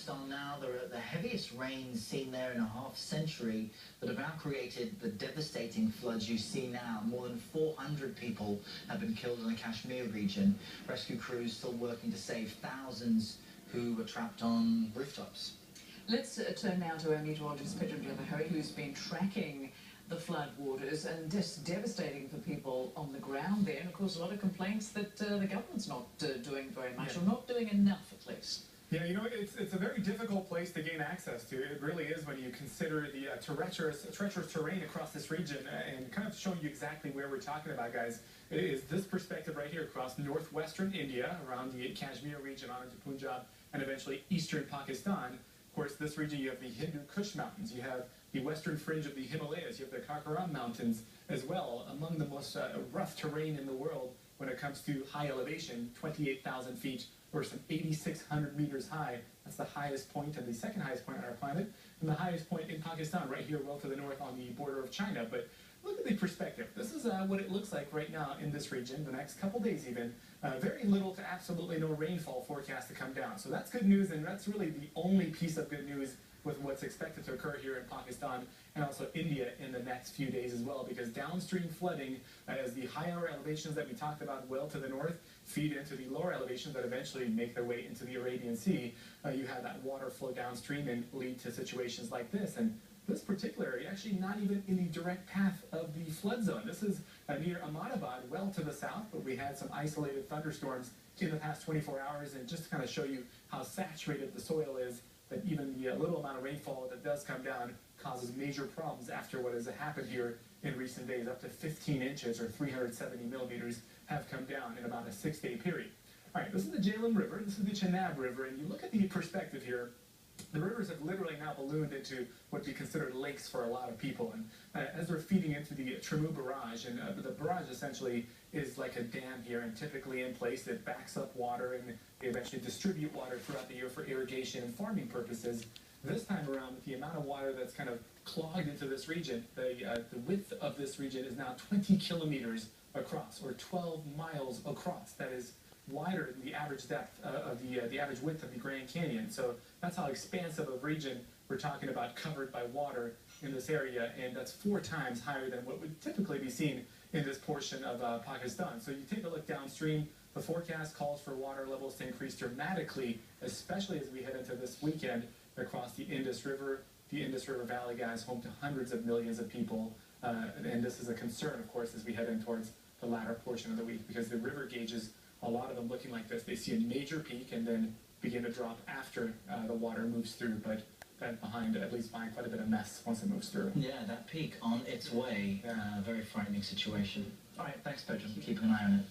Pakistan now. There are the heaviest rains seen there in a half-century that have now created the devastating floods you see now. More than 400 people have been killed in the Kashmir region. Rescue crews still working to save thousands who were trapped on rooftops. Let's turn now to our meteorologist, Pedram Javaharry, who's been tracking the flood waters, and just devastating for people on the ground there. And of course, a lot of complaints that the government's not doing very much, or not doing enough at least. Yeah, you know, it's a very difficult place to gain access to. It really is when you consider the treacherous terrain across this region, and kind of showing you exactly where we're talking about, guys. It is this perspective right here across northwestern India, around the Kashmir region, on into Punjab, and eventually eastern Pakistan. Of course, this region, you have the Hindu Kush Mountains, you have the western fringe of the Himalayas, you have the Karakoram Mountains as well, among the most rough terrain in the world when it comes to high elevation, 28,000 feet or some 8,600 meters high. That's the highest point and the second highest point on our planet, and the highest point in Pakistan, right here well to the north on the border of China. But look at the perspective. This is what it looks like right now in this region, the next couple days even. Very little to absolutely no rainfall forecast to come down. So that's good news, and that's really the only piece of good news with what's expected to occur here in Pakistan and also India in the next few days as well, because downstream flooding, as the higher elevations that we talked about well to the north feed into the lower elevations that eventually make their way into the Arabian Sea, you have that water flow downstream and lead to situations like this. And this particular area actually not even in the direct path of the flood zone. This is near Ahmedabad, well to the south, but we had some isolated thunderstorms in the past 24 hours, and just to kind of show you how saturated the soil is, that even the little amount of rainfall that does come down causes major problems after what has happened here in recent days. Up to 15 inches or 370 millimeters have come down in about a 6-day period. All right, this is the Jhelum River, this is the Chenab River, and you look at the perspective here. The rivers have literally now ballooned into what we consider lakes for a lot of people, and as they're feeding into the Trimu Barrage, and the barrage essentially is like a dam here, and typically in place it backs up water, and they eventually distribute water throughout the year for irrigation and farming purposes. This time around, with the amount of water that's kind of clogged into this region, the width of this region is now 20 kilometers across, or 12 miles across. That is wider than the average depth of the average width of the Grand Canyon. So that's how expansive of region we're talking about covered by water in this area, and that's 4 times higher than what would typically be seen in this portion of Pakistan. So you take a look downstream, the forecast calls for water levels to increase dramatically, especially as we head into this weekend across the Indus River. The Indus River Valley, guys, home to hundreds of millions of people, and this is a concern, of course, as we head in towards the latter portion of the week, because the river gauges, a lot of them looking like this. They see a major peak and then begin to drop after the water moves through, but that at least behind quite a bit of mess once it moves through. Yeah, that peak on its way. Very frightening situation. All right, thanks, Pedram. Keeping an eye on it.